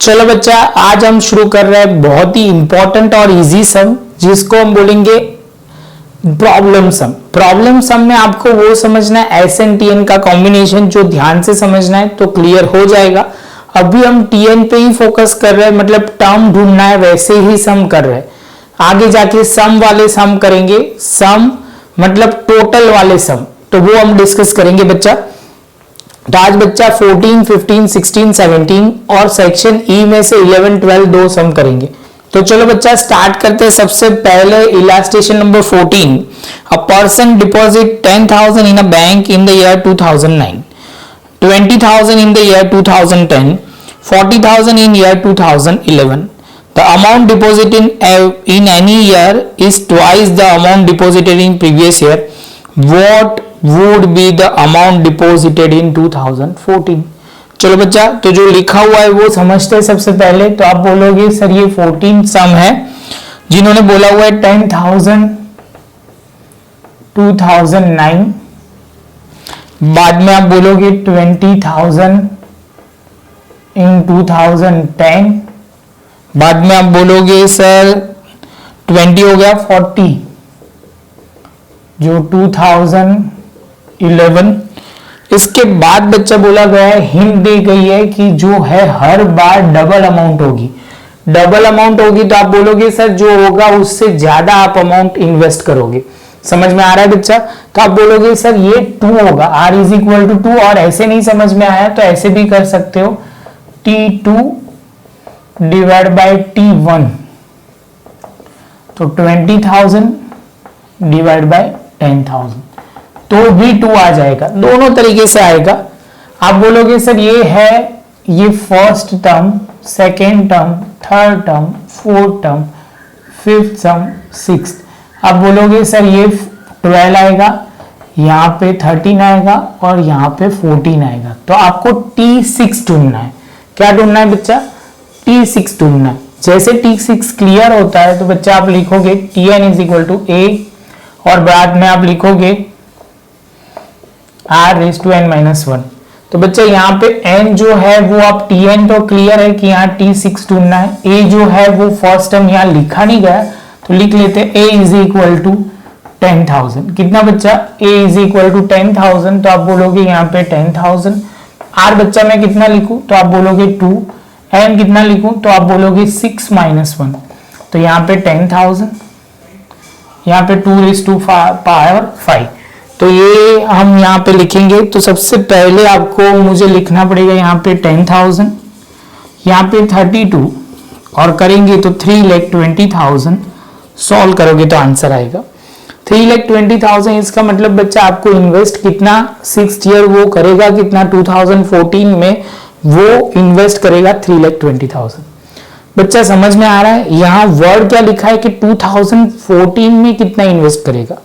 चलो बच्चा, आज हम शुरू कर रहे हैं बहुत ही इंपॉर्टेंट और इजी सम, जिसको हम बोलेंगे प्रॉब्लम सम। प्रॉब्लम सम में आपको वो समझना है एस एंड टी एन का कॉम्बिनेशन, जो ध्यान से समझना है तो क्लियर हो जाएगा। अभी हम टी एन पे ही फोकस कर रहे हैं, मतलब टर्म ढूंढना है, वैसे ही सम कर रहे हैं। आगे जाके सम वाले सम करेंगे, सम मतलब टोटल वाले सम, तो वो हम डिस्कस करेंगे बच्चा। तो आज बच्चा 14, 15, 16, 17 और सेक्शन ई में से 11, 12 दो सम करेंगे। तो चलो बच्चा स्टार्ट करते हैं। सबसे पहले illustration number 14। A person deposit 10,000 in a bank in the year 2009, 20,000 in the year 2010, 40,000 in year 2011. The amount deposited in any year is twice the amount deposited in previous year. What would be the amount deposited in 2014? चलो बच्चा, तो जो लिखा हुआ है वो समझते हैं सबसे पहले। तो आप बोलोगे सर ये 14 सम है, जिन्होंने बोला हुआ है 10,000 2009, बाद में आप बोलोगे 20,000 इन 2010, बाद में आप बोलोगे सर 20 हो गया 40 जो 2011। इसके बाद बच्चा बोला गया है, हिंट दी गई है कि जो है हर बार डबल अमाउंट होगी। डबल अमाउंट होगी तो आप बोलोगे सर जो होगा उससे ज्यादा आप अमाउंट इन्वेस्ट करोगे। समझ में आ रहा है बच्चा? तो आप बोलोगे सर ये 2 होगा, R इज इक्वल टू 2। और ऐसे नहीं समझ में आया तो ऐसे भी कर सकते हो, T2 डिवाइड बाई T1, तो 20,000 डिवाइड बाई 10,000, तो भी 2 आ जाएगा। दोनों तरीके से आएगा। आप बोलोगे सर ये है, ये first term, second term, third term, fourth term, fifth term, sixth. आप बोलोगे सर ये 12 आएगा, यहाँ पे 13 आएगा और यहाँ पे 14 आएगा। तो आपको T6 ढूंढना है। क्या ढूंढना है बच्चा? T6 ढूंढना है। जैसे T6 क्लियर होता है तो बच्चा आप लिखोगे Tn is equal to A, और बाद में आप लिखोगे R रेज टू n-1। तो बच्चा यहाँ पे n जो है वो आप Tn तो क्लियर है कि यहाँ T6 ढूंढना है। A जो है वो फर्स्ट टर्म यहाँ लिखा नहीं गया तो लिख लेते A इज इक्वल टू 10,000। कितना बच्चा? A इज इक्वल टू 10,000, तो आप बोलोगे यहाँ पे 10,000। R बच्चा मैं कितना लिखूं? तो आप बोलोगे 2। n कितना लिखूं? तो आप बोलोगे 6 - 1। तो यहाँ पे 10,000, यहाँ पे 2 रेज़ टू पावर 5। तो ये हम यहाँ पे लिखेंगे। तो सबसे पहले आपको मुझे लिखना पड़ेगा यहाँ पे 10,000, यहाँ पे 32 और करेंगे तो 3,20,000। सॉल्व करोगे तो आंसर आएगा 3,20,000। इसका मतलब बच्चा आपको इन्वेस्ट कितना 6th ईयर वो करेगा, कितना 2014 में वो इन्वेस्ट करेगा 3,20,000। बच्चा समझ में आ रहा है? यहाँ वर्ड क्या लिखा है कि 2014 में कितना इन्वेस्ट करेगा।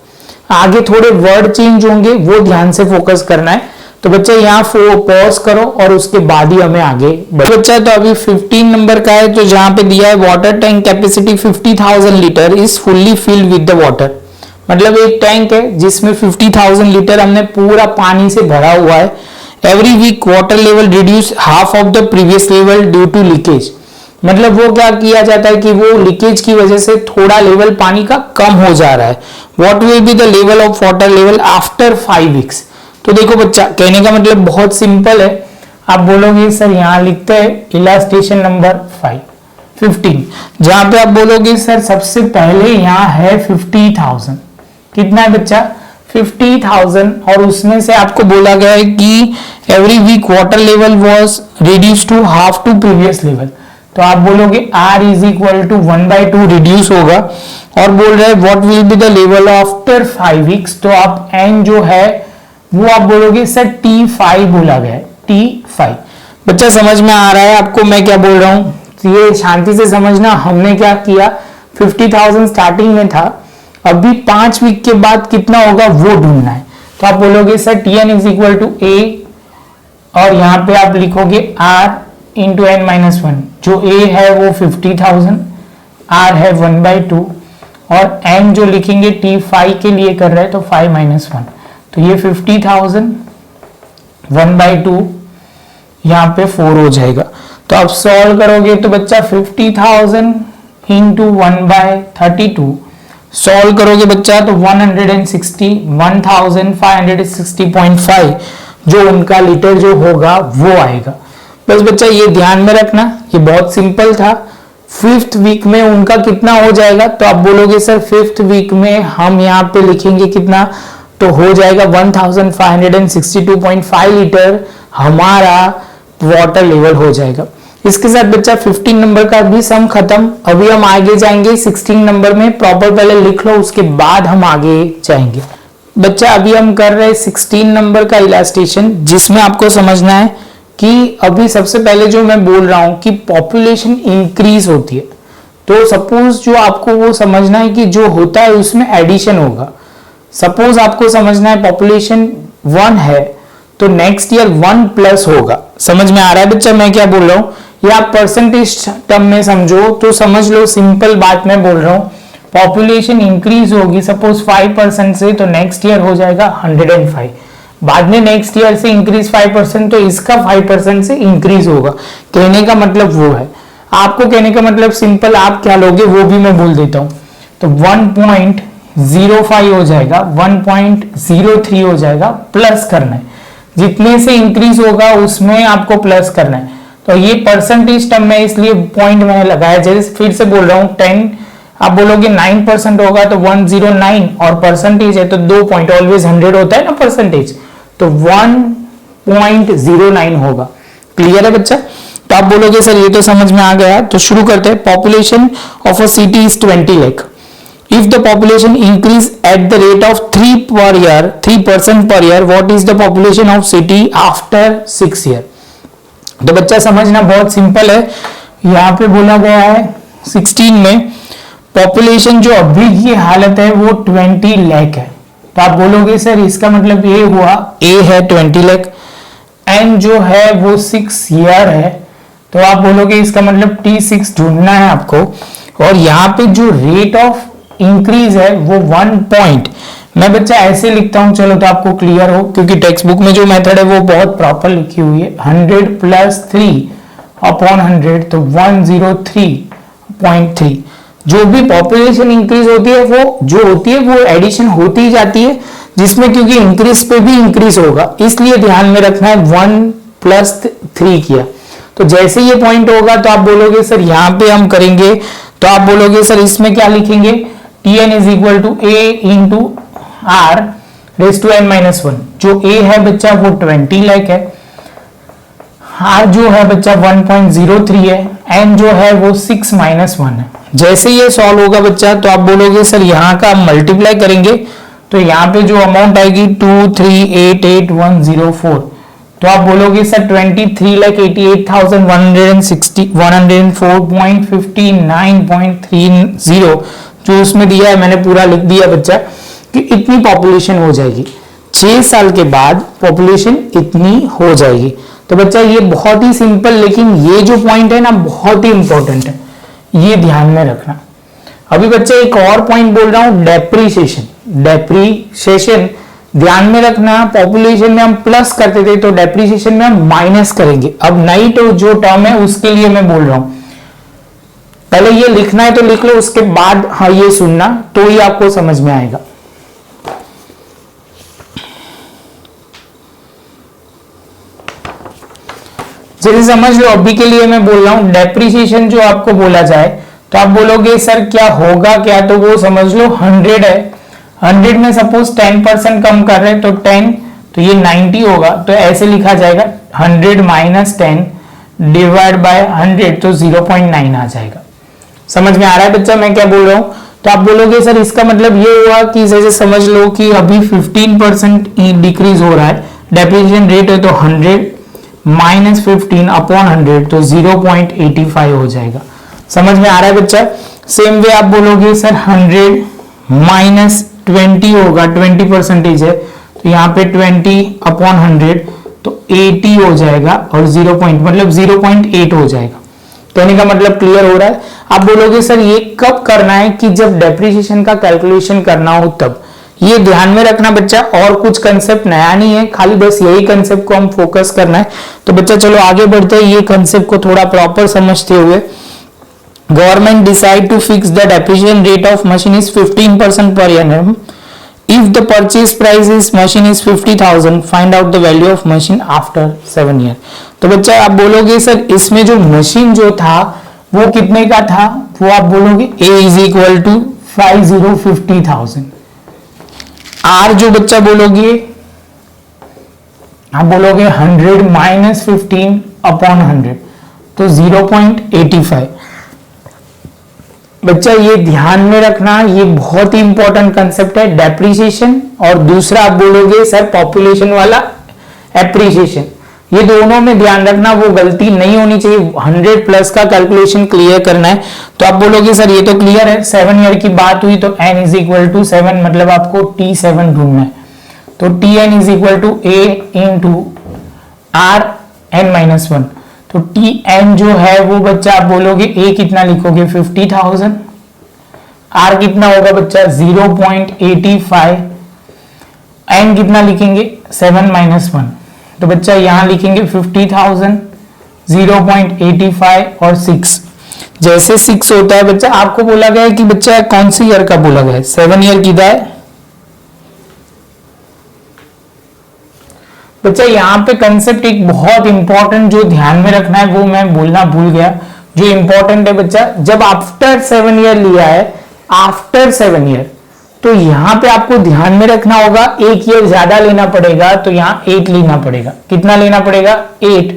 आगे थोड़े वर्ड चेंज होंगे, वो ध्यान से फोकस करना है। तो बच्चा यहाँ पॉज करो और उसके बाद ही हमें आगे बच्चा। तो अभी 15 नंबर का है, तो जहां पे दिया है water tank capacity 50,000 litre is fully filled with the water. मतलब एक टैंक है जिसमें 50,000 लीटर हमने पूरा पानी से भरा हुआ है। Every week water level reduce half of the previous level due to leakage. मतलब वो क्या किया जाता है कि वो लीकेज की वजह से थोड़ा लेवल पानी का कम हो जा रहा है। What will be the level of water level after 5 weeks. तो देखो बच्चा, कहने का मतलब बहुत सिंपल है। आप बोलोगे सर यहाँ लिखते हैं इलास्ट्रेशन नंबर 15, जहां पे आप बोलोगे सर सबसे पहले यहाँ है 50,000। कितना है बच्चा? 50,000। और उसमें से आपको बोला गया है कि every week water level was reduce to half to previous level. तो आप बोलोगे R is equal to 1/2 reduce होगा। और बोल रहे हैं what will be the level after 5 weeks. तो आप n जो है वो आप बोलोगे सर T5 बोला गया है, T5। बच्चा समझ में आ रहा है आपको मैं क्या बोल रहा हूं? ये शांति से समझना। हमने क्या किया, 50,000 स्टार्टिंग में था, अभी 5 वीक के बाद कितना होगा वो ढूंढना है। तो आप बोलोगे sir Tn is equal to A, और यहाँ पे आप लिखोगे R इंटू n-1। जो A है वो 50,000, R है 1/2, और n जो लिखेंगे T5 के लिए कर रहे हैं तो 5 - 1। तो ये 50,000 1/2 यहाँ पे 4 हो जाएगा। तो आप सॉल्व करोगे तो बच्चा 50,000 इंटू 1/32 सॉल्व करोगे बच्चा तो 1,560.5 जो उनका लीटर जो होगा वो आएगा। बस बच्चा ये ध्यान में रखना, ये बहुत सिंपल था। 5th वीक में उनका कितना हो जाएगा, तो आप बोलोगे सर 5th वीक में हम यहाँ पे लिखेंगे कितना, तो हो जाएगा 1,562.5 लीटर हमारा वाटर लेवल हो जाएगा। इसके साथ बच्चा 15 नंबर का भी सम खत्म। अभी हम आगे जाएंगे 16 नंबर में, प्रॉपर पहले लिख लो उसके बाद हम आगे जाएंगे। बच्चा अभी हम कर रहे हैं 16 नंबर का इलास्ट्रेशन, जिसमें आपको समझना है कि अभी सबसे पहले जो मैं बोल रहा हूं कि पॉपुलेशन इंक्रीज होती है, तो सपोज जो आपको वो समझना है कि जो होता है उसमें एडिशन होगा। सपोज आपको समझना है पॉपुलेशन 1 है तो नेक्स्ट ईयर 1 प्लस होगा। समझ में आ रहा है बच्चा मैं क्या बोल रहा हूं, या आप परसेंटेज टर्म में समझो तो समझ लो, सिंपल बात मैं बोल रहा हूं। पॉपुलेशन इंक्रीज होगी सपोज 5% से, तो नेक्स्ट ईयर हो जाएगा 105। बाद में नेक्स्ट ईयर से इंक्रीज 5%, तो इसका 5% से इंक्रीज होगा। कहने का मतलब वो है, आपको कहने का मतलब सिंपल आप क्या लोगे वो भी मैं बोल देता हूं। तो 1.05 हो जाएगा, 1.03 हो जाएगा, प्लस करना है। जितने से इंक्रीज होगा उसमें आपको प्लस करना है। तो ये परसेंटेज टर्म में इसलिए पॉइंट मैंने लगाया। जैसे फिर से बोल रहा हूं 10 आप बोलोगे 9% होगा तो 109, और परसेंटेज है तो 2 पॉइंट, ऑलवेज 100 होता है ना परसेंटेज, तो 1.09 होगा। क्लियर है बच्चा? तो आप बोलोगे सर ये तो समझ में आ गया, तो शुरू करते हैं। Population of a city is 20 lakh. If the population increase at the rate of 3% per year, what is the population of city after 6 year? तो बच्चा समझना बहुत सिंपल है। यहाँ पे बोला गया है 16 में पॉपुलेशन जो अभी की हालत है वो 20 लाख है। तो आप बोलोगे सर इसका मतलब ये हुआ, ए है 20 लाख, एन जो है वो 6 ईयर है, तो आप बोलोगे इसका मतलब T6 ढूंढना है आपको। और यहाँ पे जो रेट ऑफ इंक्रीज है वो 1 पॉइंट, मैं बच्चा ऐसे लिखता हूं, चलो तो आपको क्लियर हो, क्योंकि टेक्स्ट बुक में जो मेथड है वो बहुत प्रॉपर लिखी हुई है। 100 प्लस 3 अपॉन 100 तो 103.3। जो भी पॉपुलेशन इंक्रीज होती है वो जो होती है वो एडिशन होती ही जाती है, जिसमें क्योंकि इंक्रीज पे भी इंक्रीज होगा, इसलिए ध्यान में रखना है 1 प्लस 3 किया। तो जैसे ये पॉइंट होगा तो आप बोलोगे सर यहाँ पे हम करेंगे, तो आप बोलोगे सर इसमें क्या लिखेंगे, Tn is equal to A into R raise to n minus 1। जो a है बच्चा वो 20 लाख है, r जो है बच्चा 1.03 है, n जो है वो 6 माइनस 1 है। जैसे ये सॉल्व होगा बच्चा तो आप बोलोगे सर यहाँ का मल्टीप्लाई करेंगे तो यहाँ पे जो अमाउंट आएगी 2388104, तो आप बोलोगे सर 23,88,104.59.30 जो उसमें दिया है मैंने पूरा लिख दिया बच्चा कि इतनी पॉपुलेशन हो जाएगी 6 साल के बाद, पॉपुलेशन इतनी हो जाएगी। तो बच्चा ये बहुत ही सिंपल, लेकिन ये जो पॉइंट है ना बहुत ही इंपॉर्टेंट है, ये ध्यान में रखना। अभी बच्चा एक और पॉइंट बोल रहा हूं, डेप्रीशिएशन। डेप्रीशिएशन ध्यान में रखना, पॉपुलेशन में हम प्लस करते थे तो डेप्रीशिएशन में हम माइनस करेंगे। अब नई तो जो टर्म है उसके लिए मैं बोल रहा हूं, पहले ये लिखना है तो लिख लो, उसके बाद हाँ ये सुनना तो ही आपको समझ में आएगा। जैसे समझ लो, अभी के लिए मैं बोल रहा हूं डेप्रीशिएशन जो आपको बोला जाए तो आप बोलोगे सर क्या होगा क्या, तो वो समझ लो 100 है, 100 में सपोज 10% कम कर रहे हैं तो 10, तो ये 90 होगा, तो ऐसे लिखा जाएगा 100 माइनस 10 डिवाइड बाय 100, तो 0.9 आ जाएगा। समझ में आ रहा है बच्चा मैं क्या बोल रहा हूं? तो आप बोलोगे सर इसका मतलब ये हुआ कि जैसे समझ लो कि अभी 15% डिक्रीज हो रहा है, डेप्रिसिएशन रेट है तो 100 माइनस 15 अपॉन 100 तो 0.85 हो जाएगा। समझ में आ रहा है बच्चा? सेम वे आप बोलोगे सर 100 माइनस 20 होगा, 20% है तो यहाँ पे 20 अपॉन 100 तो 80 हो जाएगा, और 0.8 हो जाएगा। कहने का मतलब क्लियर हो रहा है? आप बोलोगे सर ये कब करना है कि जब डेप्रिसिएशन का कैलकुलेशन करना हो तब, ये ध्यान में रखना बच्चा, और कुछ कंसेप्ट नया नहीं है, खाली बस यही कंसेप्ट को हम फोकस करना है। तो बच्चा चलो आगे बढ़ते हैं, ये कंसेप्ट को थोड़ा प्रॉपर समझते हुए। Government decide to fix the depreciation rate of machine is 15% पर annum if the purchase price is machine is 50,000 find out the value of machine after 7 year। तो बच्चा आप बोलोगे सर इसमें जो मशीन जो था वो कितने का था, वो आप बोलोगे A is equal to 50,000। R जो बच्चा बोलोगे आप बोलोगे 100 माइनस 15 अपॉन 100 तो 0.85। बच्चा ये ध्यान में रखना, ये बहुत ही इंपॉर्टेंट कंसेप्ट है, डेप्रिसिएशन, और दूसरा आप बोलोगे सर पॉपुलेशन वाला एप्रिसिएशन। ये दोनों में ध्यान रखना, वो गलती नहीं होनी चाहिए। 100 प्लस का कैलकुलेशन क्लियर करना है। तो आप बोलोगे सर ये तो क्लियर है, 7 ईयर की बात हुई तो n इज इक्वल टू 7, मतलब आपको T7 ढूंढना है। तो Tn is equal to A into R n minus 1। तो Tn जो है वो बच्चा आप बोलोगे A कितना लिखोगे 50,000, R कितना होगा बच्चा 0.85, n कितना लिखेंगे 7 माइनस 1। तो बच्चा यहां लिखेंगे 50,000, 0.85 और 6। जैसे 6 होता है बच्चा, आपको बोला गया है कि बच्चा कौन सी ईयर का बोला गया है, 7 ईयर की है बच्चा। यहाँ पे कंसेप्ट एक बहुत इंपॉर्टेंट जो ध्यान में रखना है वो मैं बोलना भूल गया, जो इंपॉर्टेंट है बच्चा, जब आफ्टर 7 ईयर लिया है, आफ्टर 7 ईयर, तो यहाँ पे आपको ध्यान में रखना होगा 1 ईयर ज्यादा लेना पड़ेगा, तो यहाँ 8 लेना पड़ेगा। कितना लेना पड़ेगा 8।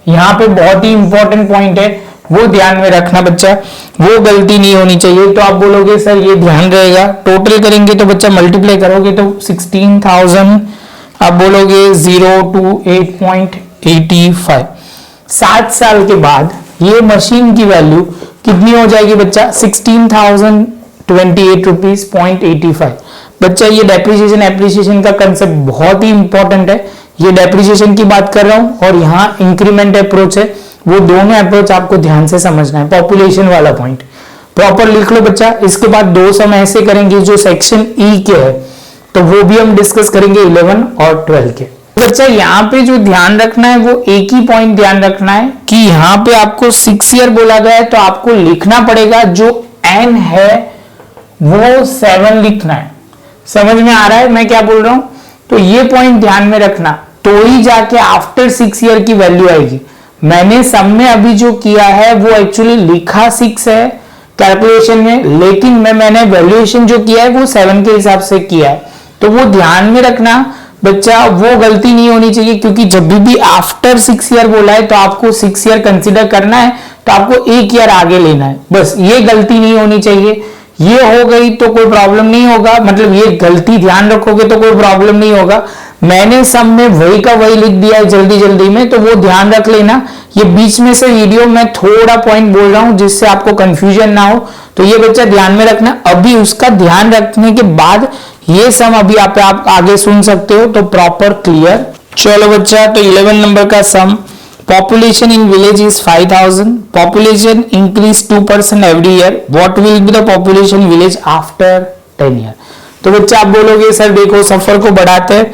यहाँ पे बहुत ही इंपॉर्टेंट पॉइंट है, वो ध्यान में रखना बच्चा, वो गलती नहीं होनी चाहिए। तो आप बोलोगे सर ये ध्यान रहेगा, टोटल करेंगे तो बच्चा मल्टीप्लाई करोगे तो 16,000, आप बोलोगे 0 to 8.85। 7 साल के बाद ये मशीन की वैल्यू कितनी हो जाएगी बच्चा 16,028 रुपीज 0.85। बच्चा ये डेप्रिसिएशन एप्रिसिएशन का कंसेप्ट बहुत ही इंपॉर्टेंट है, ये डेप्रिसिएशन की बात कर रहा हूं और यहाँ इंक्रीमेंट अप्रोच है, वो दोनों अप्रोच आपको ध्यान से समझना है। पॉपुलेशन वाला पॉइंट प्रॉपर लिख लो बच्चा। इसके बाद 2 सम ऐसे करेंगे जो सेक्शन ई के है, तो वो भी हम डिस्कस करेंगे 11 और 12 के। बच्चा यहाँ पे जो ध्यान रखना है वो एक ही पॉइंट ध्यान रखना है कि यहाँ पे आपको 6 ईयर बोला गया है, तो आपको लिखना पड़ेगा जो n है वो 7 लिखना है। समझ में आ रहा है मैं क्या बोल रहा हूं? तो ये पॉइंट ध्यान में रखना, तो ही जाके आफ्टर 6 ईयर की वैल्यू आएगी। मैंने सब में अभी जो किया है वो एक्चुअली लिखा 6 है कैलकुलेशन में, लेकिन मैंने वैल्यूएशन जो किया है वो 7 के हिसाब से किया है। तो वो ध्यान में रखना बच्चा, वो गलती नहीं होनी चाहिए, क्योंकि जब भी आफ्टर 6 ईयर बोला है तो आपको 6 ईयर कंसीडर करना है, तो आपको 1 ईयर आगे लेना है, बस ये गलती नहीं होनी चाहिए। ये हो गई तो कोई प्रॉब्लम नहीं होगा, मतलब ये गलती ध्यान रखोगे तो कोई प्रॉब्लम नहीं होगा। मैंने सब में वही का वही लिख दिया है जल्दी जल्दी में, तो वो ध्यान रख लेना। ये बीच में से वीडियो में थोड़ा पॉइंट बोल रहा हूं जिससे आपको कंफ्यूजन ना हो, तो ये बच्चा ध्यान में रखना। अभी उसका ध्यान रखने के बाद ये सम अभी आप आगे सुन सकते हो, तो प्रॉपर क्लियर। चलो बच्चा, तो 11 नंबर का sum, population in village is 5,000, population increase 2% every year, what will be the population village after 10 year. तो बच्चा आप बोलोगे सर देखो सफर को बढ़ाते हैं,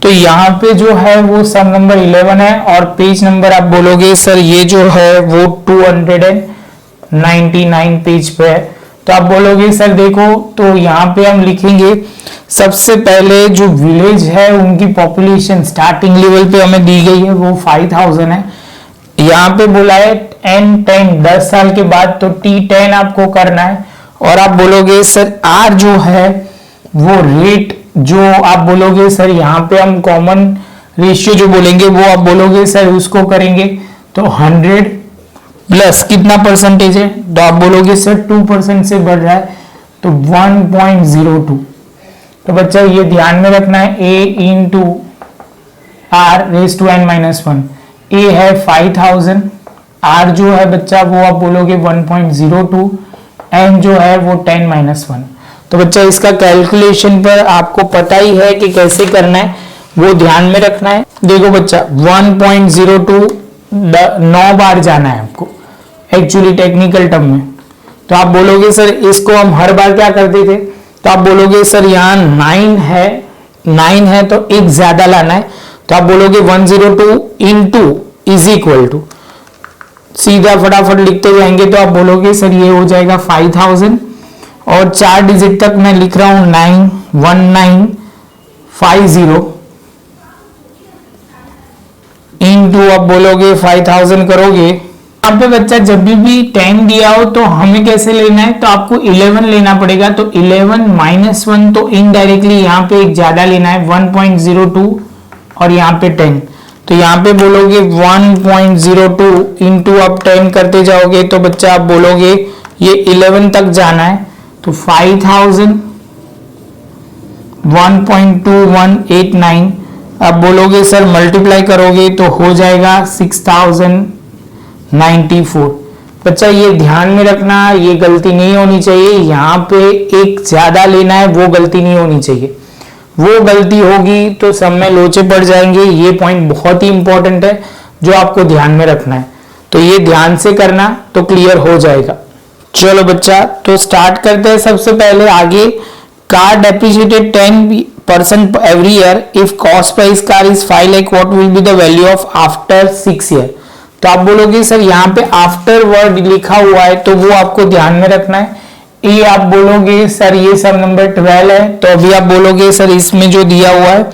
तो यहाँ पे जो है वो सम नंबर 11 है, और पेज नंबर आप बोलोगे सर ये जो है वो 299 पेज पे है। तो आप बोलोगे सर देखो, तो यहाँ पे हम लिखेंगे सबसे पहले जो विलेज है उनकी पॉपुलेशन स्टार्टिंग लेवल पे हमें दी गई है वो 5,000 है। यहाँ पे बोला है N10 10 साल के बाद, तो T10 आपको करना है। और आप बोलोगे सर R जो है वो रेट जो आप बोलोगे सर यहाँ पे हम कॉमन रेशियो जो बोलेंगे वो आप बोलोगे सर उसको करेंगे, तो 100 प्लस कितना परसेंटेज है, तो आप बोलोगे सर 2% से बढ़ रहा है, तो 1.02। तो बच्चा ये ध्यान में रखना है, A into R raise to n-1। A है 5,000, R जो है बच्चा वो आप बोलोगे 1.02, n जो है वो 10-1। तो बच्चा इसका कैलकुलेशन पर आपको पता ही है कि कैसे करना है, वो ध्यान में रखना है। देखो बच्चा 1.02 9 बार जाना है आपको एक्चुअली टेक्निकल टर्म में। तो आप बोलोगे सर इसको हम हर बार क्या करते थे, तो आप बोलोगे सर यहाँ 9 है तो एक ज्यादा लाना है, तो आप बोलोगे 102 इंटू इज इक्वल टू, सीधा फटाफट लिखते जाएंगे तो आप बोलोगे सर ये हो जाएगा 5000 और 4 डिजिट तक मैं लिख रहा हूं 91950 इंटू आप बोलोगे 5000 करोगे। यहाँ पे बच्चा जब भी 10 दिया हो तो हमें कैसे लेना है, तो आपको 11 लेना पड़ेगा, तो 11 माइनस 1 तो इनडायरेक्टली यहाँ पे एक ज्यादा लेना है 1.02 और यहाँ पे 10, तो यहाँ पे बोलोगे 1.02 इंटू आप 10 करते जाओगे तो बच्चा आप बोलोगे ये 11 तक जाना है, तो 5000 1.2189, अब बोलोगे सर मल्टीप्लाई करोगे तो हो जाएगा 6094। बच्चा ये ध्यान में रखना, ये गलती नहीं होनी चाहिए, यहाँ पे एक ज्यादा लेना है, वो गलती नहीं होनी चाहिए, वो गलती होगी तो सब में लोचे पड़ जाएंगे। ये पॉइंट बहुत ही इंपॉर्टेंट है जो आपको ध्यान में रखना है, तो ये ध्यान से करना तो क्लियर हो जाएगा। चलो बच्चा तो स्टार्ट करते हैं। सबसे पहले आगे car depreciated 10% every year if cost price car is 5 lakh what will be the value of after 6 year. तो आप बोलोगे सर यहाँ पे आफ्टर वर्ड लिखा हुआ है तो वो आपको ध्यान में रखना है। ए आप बोलोगे सर ये सब नंबर 12 है, तो अभी आप बोलोगे सर इसमें जो दिया हुआ है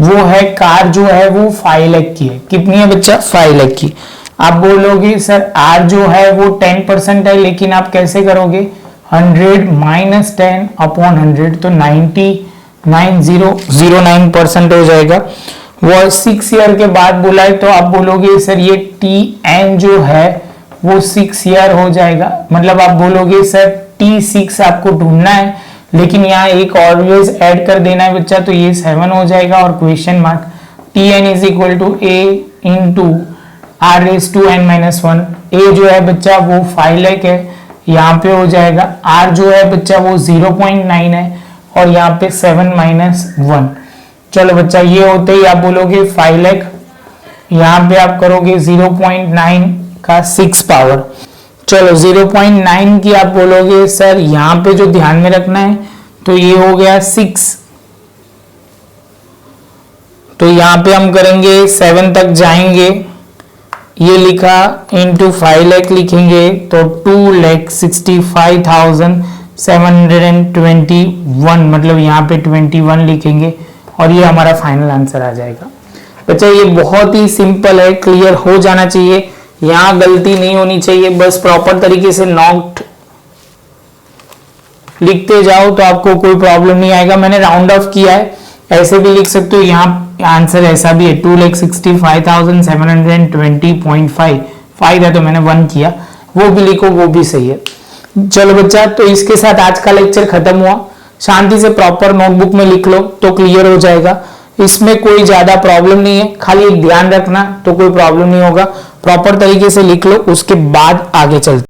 वो है कार जो है वो 5 लाख की है। कितनी है बच्चा? 5 लाख की। आप बोलोगे सर आर जो है वो 10% है, लेकिन आप कैसे करोगे 100 माइनस 10 अपॉन 100 तो 9009% हो जाएगा। वो 6 ईयर के बाद बोला है तो आप बोलोगे सर ये टी एन जो है वो 6 ईयर हो जाएगा, मतलब आप बोलोगे सर T6 आपको ढूंढना है, लेकिन यहाँ एक ऑलवेज ऐड कर देना है बच्चा, तो ये 7 हो जाएगा और question mark Tn is equal to A into R raise to N minus 1। A जो है बच्चा वो 5 लाख है, यहाँ पे हो जाएगा आर जो है बच्चा वो 0.9 है और यहाँ पे 7 माइनस 1। चलो बच्चा ये होते ही आप बोलोगे 5 लाख, यहाँ पे आप करोगे 0.9 का 6 पावर। चलो 0.9 की आप बोलोगे सर यहाँ पे जो ध्यान में रखना है तो ये हो गया 6, तो यहाँ पे हम करेंगे 7 तक जाएंगे, ये लिखा इंटू 5 लाख लिखेंगे तो 2,65,721, मतलब यहाँ पे 21 लिखेंगे और ये हमारा फाइनल आंसर आ जाएगा। बच्चा ये बहुत ही सिंपल है, क्लियर हो जाना चाहिए, यहाँ गलती नहीं होनी चाहिए, बस प्रॉपर तरीके से नोट लिखते जाओ तो आपको कोई प्रॉब्लम नहीं आएगा। मैंने राउंड ऑफ किया है, ऐसे भी लिख सकते हो, यहाँ आंसर ऐसा भी है 2,65,720.5 है तो मैंने 1 किया, वो भी लिखो वो भी सही है। चलो बच्चा तो इसके साथ आज का लेक्चर खत्म हुआ। शांति से प्रॉपर नोटबुक में लिख लो तो क्लियर हो जाएगा, इसमें कोई ज्यादा प्रॉब्लम नहीं है, खाली एक ध्यान रखना तो कोई प्रॉब्लम नहीं होगा। प्रॉपर तरीके से लिख लो, उसके बाद आगे चलते